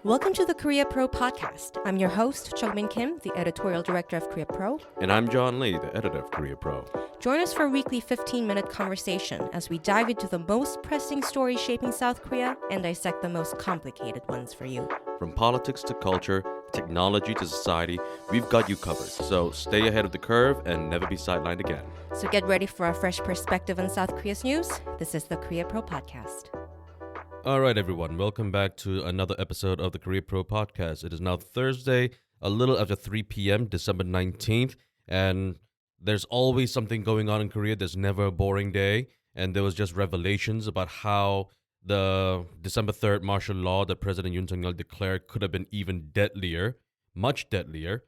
Welcome to the Korea Pro podcast. I'm your host, Chungmin Kim, the editorial director of Korea Pro. And I'm John Lee, the editor of Korea Pro. Join us for a weekly 15-minute conversation as we dive into the most pressing stories shaping South Korea and dissect the most complicated ones for you. From politics to culture, technology to society, we've got you covered. So stay ahead of the curve and never be sidelined again. So get ready for a fresh perspective on South Korea's news. This is the Korea Pro podcast. All right, everyone. Welcome back to another episode of the Korea Pro podcast. It is now Thursday, a little after 3 p.m., December 19th. And there's always something going on in Korea. There's never a boring day. And there was just revelations about how the December 3rd martial law that President Yoon declared could have been even deadlier, much deadlier.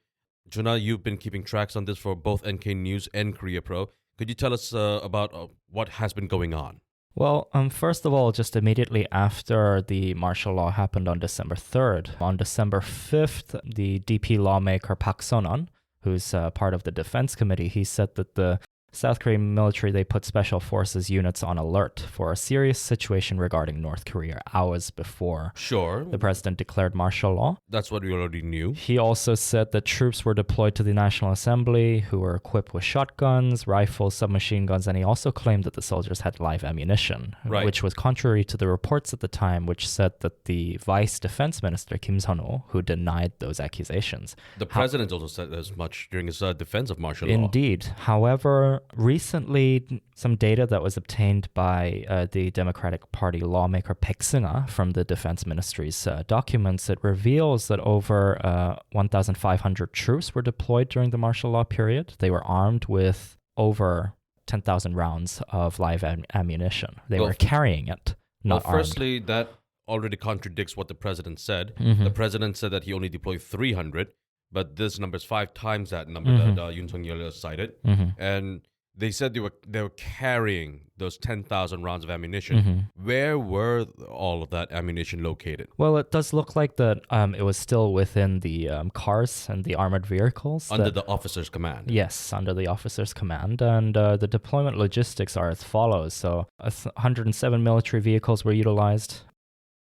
Joon Ha, you've been keeping tracks on this for both NK News and Korea Pro. Could you tell us about what has been going on? Well, first of all, just immediately after the martial law happened on December 3rd, on December 5th, the DP lawmaker Park Son-won, who's part of the defense committee, he said that the South Korean military, they put special forces units on alert for a serious situation regarding North Korea hours before the president declared martial law. That's what we already knew. He also said that troops were deployed to the National Assembly who were equipped with shotguns, rifles, submachine guns, and he also claimed that the soldiers had live ammunition, which was contrary to the reports at the time, which said that the vice defense minister, Kim Sun-ho, who denied those accusations. The president also said as much during his defense of martial law. Indeed. However, recently, some data that was obtained by the Democratic Party lawmaker Baek Seung-ha from the Defense Ministry's documents, it reveals that over 1,500 troops were deployed during the martial law period. They were armed with over 10,000 rounds of live ammunition. They were carrying it, not armed. Firstly, that already contradicts what the president said. Mm-hmm. The president said that he only deployed 300, but this number is 5 times that number that Yoon Suk-yeol cited. Mm-hmm. And they said they were carrying those 10,000 rounds of ammunition. Mm-hmm. Where were all of that ammunition located? Well, it does look like that it was still within the cars and the armored vehicles. Under the officer's command. Yes, under the officer's command. And the deployment logistics are as follows. So 107 military vehicles were utilized.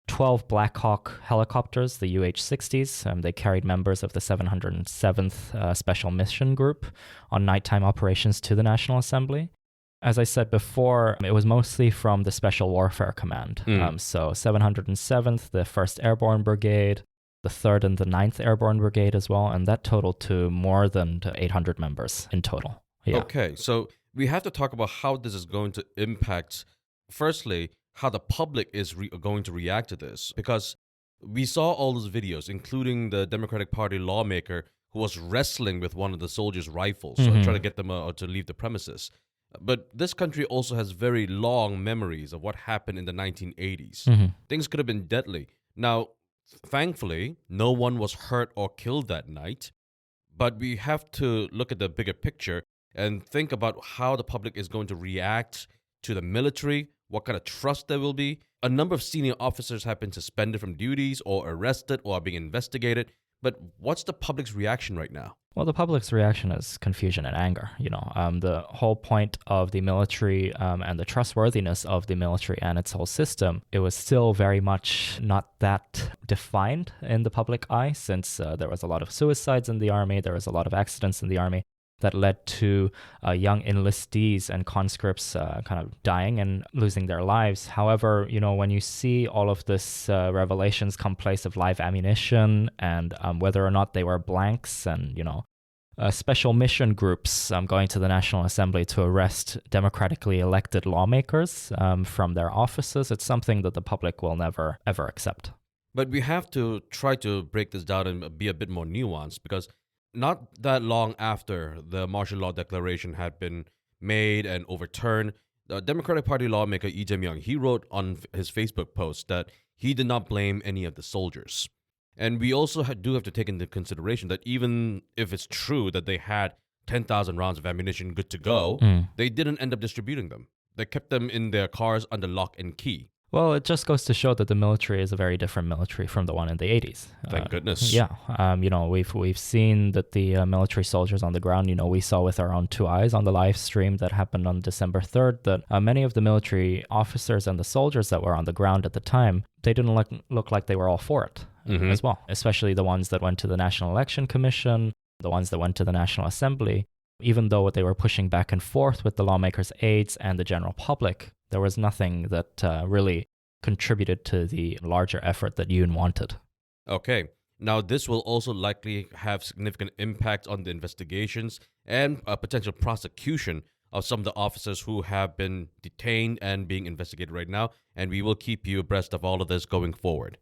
12 Black Hawk helicopters, the UH-60s. They carried members of the 707th Special Mission Group on nighttime operations to the National Assembly. As I said before, it was mostly from the Special Warfare Command. So 707th, the 1st Airborne Brigade, the 3rd and the 9th Airborne Brigade as well, and that totaled to more than 800 members in total. Yeah. Okay, so we have to talk about how this is going to impact, firstly, how the public is going to react to this. Because we saw all those videos, including the Democratic Party lawmaker who was wrestling with one of the soldiers' rifles, trying to get them to leave the premises. But this country also has very long memories of what happened in the 1980s. Mm-hmm. Things could have been deadly. Now, thankfully, no one was hurt or killed that night. But we have to look at the bigger picture and think about how the public is going to react to the military, what kind of trust there will be. A number of senior officers have been suspended from duties or arrested or are being investigated. But what's the public's reaction right now? Well, the public's reaction is confusion and anger. The whole point of the military and the trustworthiness of the military and its whole system, it was still very much not that defined in the public eye, since there was a lot of suicides in the army, there was a lot of accidents in the army that led to young enlistees and conscripts kind of dying and losing their lives. However, when you see all of this revelations come place of live ammunition and whether or not they were blanks and, special mission groups going to the National Assembly to arrest democratically elected lawmakers from their offices, it's something that the public will never, ever accept. But we have to try to break this down and be a bit more nuanced, because not that long after the martial law declaration had been made and overturned, the Democratic Party lawmaker Lee Jae-myung, he wrote on his Facebook post that he did not blame any of the soldiers. And we also do have to take into consideration that even if it's true that they had 10,000 rounds of ammunition good to go, they didn't end up distributing them. They kept them in their cars under lock and key. Well, it just goes to show that the military is a very different military from the one in the 80s. Thank goodness. Yeah. We've seen that the military soldiers on the ground, we saw with our own 2 eyes on the live stream that happened on December 3rd, that many of the military officers and the soldiers that were on the ground at the time, they didn't look like they were all for it. as well, especially the ones that went to the National Election Commission, the ones that went to the National Assembly. Even though they were pushing back and forth with the lawmakers' aides and the general public, there was nothing that really contributed to the larger effort that Yoon wanted. Okay. Now, this will also likely have significant impact on the investigations and potential prosecution of some of the officers who have been detained and being investigated right now. And we will keep you abreast of all of this going forward.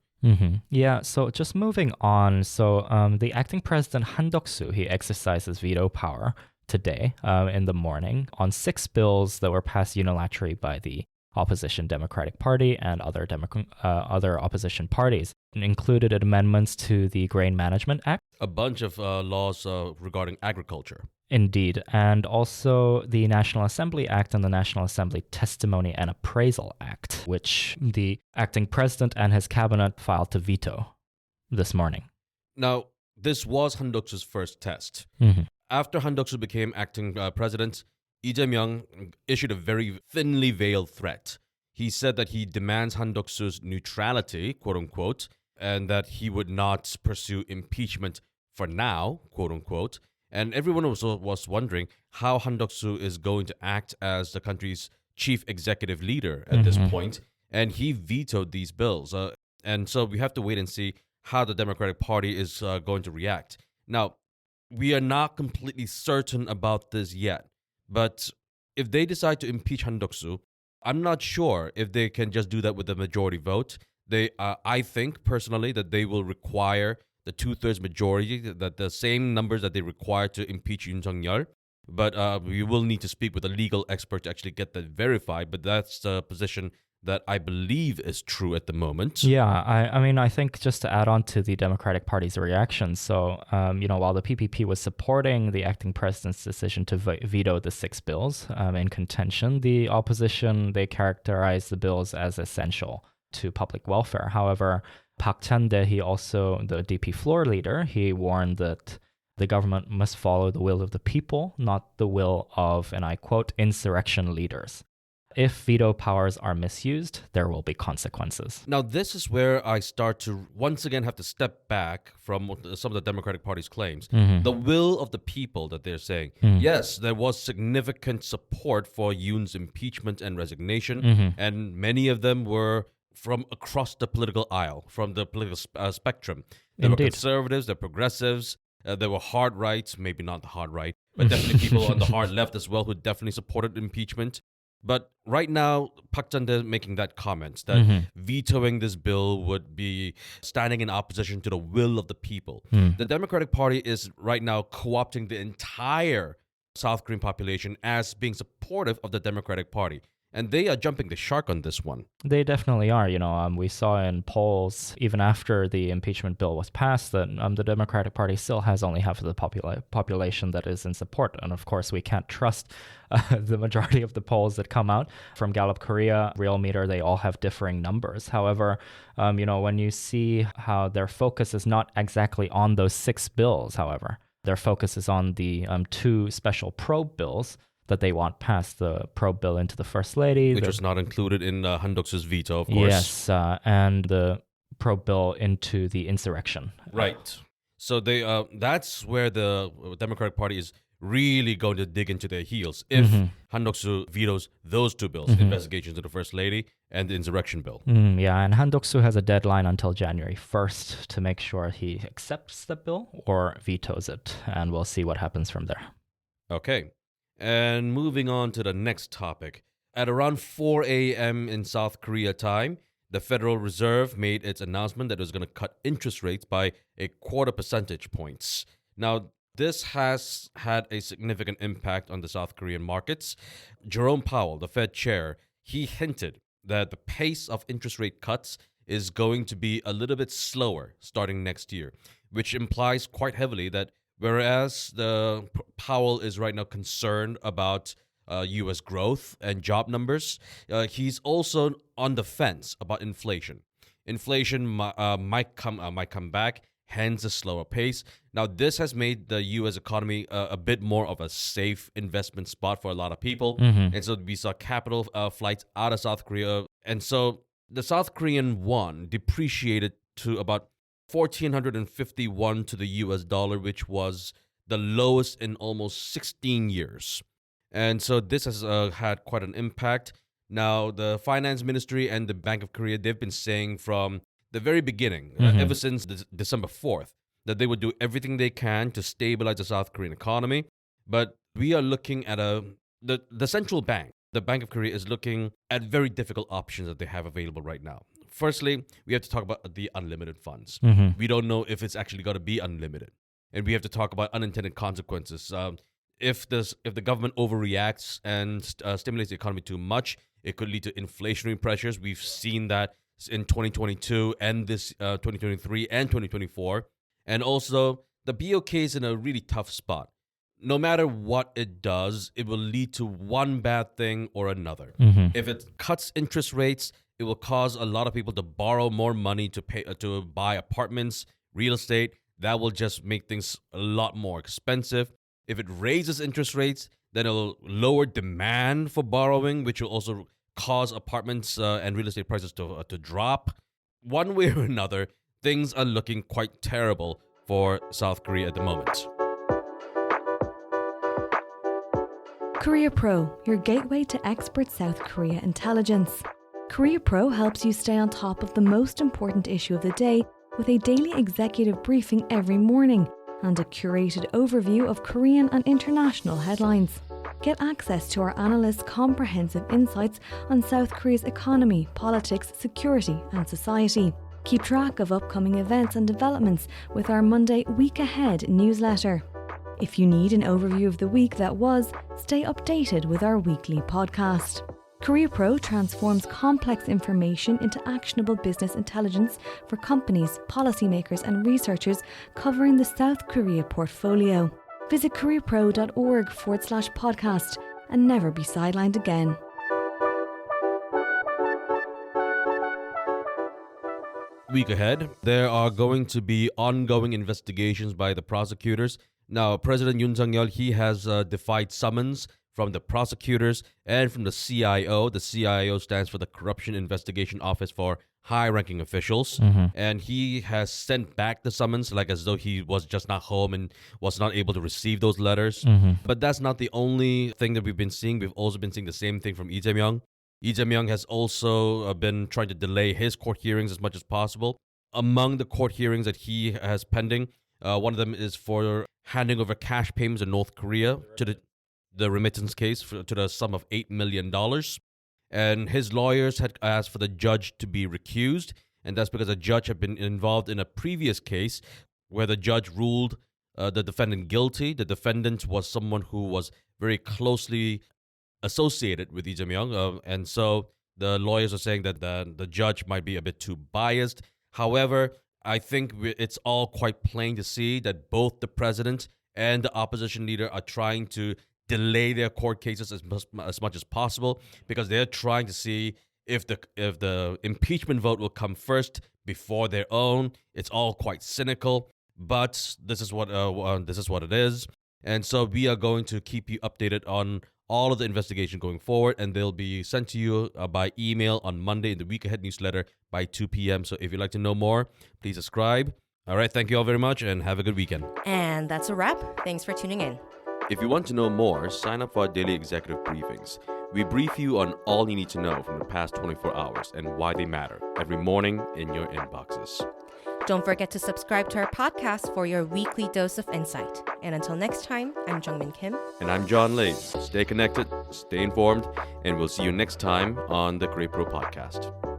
Yeah, so just moving on. So the acting president Han Duck-soo, he exercises veto power today in the morning on 6 bills that were passed unilaterally by the opposition Democratic Party and other opposition parties. It included amendments to the Grain Management Act. A bunch of laws regarding agriculture. Indeed, and also the National Assembly Act and the National Assembly Testimony and Appraisal Act, which the acting president and his cabinet filed to veto this morning. Now, this was Han Duck-soo's first test. After Han Duck-soo became acting president, Lee Jae-myung issued a very thinly veiled threat. He said that he demands Han Duck-soo's neutrality, quote unquote, and that he would not pursue impeachment for now, quote unquote. And everyone was wondering how Han Duck-soo is going to act as the country's chief executive leader at this point. And he vetoed these bills. And so we have to wait and see how the Democratic Party is going to react. Now, we are not completely certain about this yet. But if they decide to impeach Han Duck-soo, I'm not sure if they can just do that with a majority vote. I think personally that they will require the 2/3 majority, that the same numbers that they require to impeach Yoon Suk-yeol. But we will need to speak with a legal expert to actually get that verified. But that's the position that I believe is true at the moment. Yeah, I mean, I think just to add on to the Democratic Party's reaction, so, while the PPP was supporting the acting president's decision to veto the 6 bills in contention, the opposition, they characterized the bills as essential to public welfare. However, Park Chan-dae, he also, the DP floor leader, he warned that the government must follow the will of the people, not the will of, and I quote, insurrection leaders. If veto powers are misused, there will be consequences. Now, this is where I start to once again have to step back from some of the Democratic Party's claims. The will of the people that they're saying. Yes, there was significant support for Yoon's impeachment and resignation, and many of them were from across the political aisle, from the political spectrum. There were conservatives, there were progressives, there were hard rights, maybe not the hard right, but definitely people on the hard left as well who definitely supported impeachment. But right now, Park Chan-dae making that comment that vetoing this bill would be standing in opposition to the will of the people. The Democratic Party is right now co-opting the entire South Korean population as being supportive of the Democratic Party. And they are jumping the shark on this one. They definitely are. We saw in polls, even after the impeachment bill was passed, that the Democratic Party still has only half of the population that is in support. And of course, we can't trust the majority of the polls that come out from Gallup Korea, Real Meter. They all have differing numbers. However, when you see how their focus is not exactly on those 6 bills, however, their focus is on the 2 special probe bills that they want passed, the probe bill into the First Lady. Which was not included in Han Duck-soo's veto, of course. Yes, and the probe bill into the insurrection. Right. So that's where the Democratic Party is really going to dig into their heels if Han Duck-soo vetoes those 2 bills, investigations to the First Lady and the insurrection bill. Yeah, and Han Duck-soo has a deadline until January 1st to make sure he accepts the bill or vetoes it, and we'll see what happens from there. Okay. And moving on to the next topic. At around 4 a.m. in South Korea time, the Federal Reserve made its announcement that it was going to cut interest rates by 0.25 percentage points. Now, this has had a significant impact on the South Korean markets. Jerome Powell, the Fed chair, he hinted that the pace of interest rate cuts is going to be a little bit slower starting next year, which implies quite heavily that whereas the Powell is right now concerned about U.S. growth and job numbers, he's also on the fence about inflation. Inflation might come back, hence a slower pace. Now, this has made the U.S. economy a bit more of a safe investment spot for a lot of people. And so we saw capital flights out of South Korea. And so the South Korean won depreciated to about 1,451 to the US dollar, which was the lowest in almost 16 years. And so this has had quite an impact. Now, the finance ministry and the Bank of Korea, they've been saying from the very beginning, ever since December 4th, that they would do everything they can to stabilize the South Korean economy. But we are looking at the central bank, the Bank of Korea, is looking at very difficult options that they have available right now. Firstly, we have to talk about the unlimited funds. We don't know if it's actually going to be unlimited. And we have to talk about unintended consequences. If the government overreacts and stimulates the economy too much, it could lead to inflationary pressures. We've seen that in 2022 and this 2023 and 2024. And also, the BOK is in a really tough spot. No matter what it does, it will lead to one bad thing or another. If it cuts interest rates, it will cause a lot of people to borrow more money to buy apartments, real estate. That will just make things a lot more expensive. If it raises interest rates, then it'll lower demand for borrowing, which will also cause apartments and real estate prices to drop. One way or another, things are looking quite terrible for South Korea at the moment. Korea Pro, your gateway to expert South Korea intelligence. Korea Pro helps you stay on top of the most important issue of the day with a daily executive briefing every morning and a curated overview of Korean and international headlines. Get access to our analysts' comprehensive insights on South Korea's economy, politics, security, and society. Keep track of upcoming events and developments with our Monday Week Ahead newsletter. If you need an overview of the week that was, stay updated with our weekly podcast. Korea Pro transforms complex information into actionable business intelligence for companies, policymakers, and researchers covering the South Korea portfolio. Visit koreapro.org/podcast and never be sidelined again. Week ahead, there are going to be ongoing investigations by the prosecutors. Now, President Yoon Suk-yeol, he has defied summons from the prosecutors and from the CIO. The CIO stands for the Corruption Investigation Office for high-ranking officials. And he has sent back the summons like as though he was just not home and was not able to receive those letters. But that's not the only thing that we've been seeing. We've also been seeing the same thing from Lee Jae-myung. Lee Jae-myung has also been trying to delay his court hearings as much as possible. Among the court hearings that he has pending, one of them is for handing over cash payments in North Korea to the remittance case to the sum of $8 million. And his lawyers had asked for the judge to be recused. And that's because the judge had been involved in a previous case where the judge ruled the defendant guilty. The defendant was someone who was very closely associated with Lee Jae-myung. And so the lawyers are saying that the judge might be a bit too biased. However, I think it's all quite plain to see that both the president and the opposition leader are trying to delay their court cases as much as possible because they're trying to see if the impeachment vote will come first before their own. It's all quite cynical, but this is what it is. And so we are going to keep you updated on all of the investigation going forward, and they'll be sent to you by email on Monday in the Week Ahead newsletter by 2 p.m. So if you'd like to know more, please subscribe. All right, thank you all very much and have a good weekend. And that's a wrap. Thanks for tuning in. If you want to know more, sign up for our daily executive briefings. We brief you on all you need to know from the past 24 hours and why they matter every morning in your inboxes. Don't forget to subscribe to our podcast for your weekly dose of insight. And until next time, I'm Jungmin Kim. And I'm John Lay. Stay connected, stay informed, and we'll see you next time on the Korea Pro Podcast.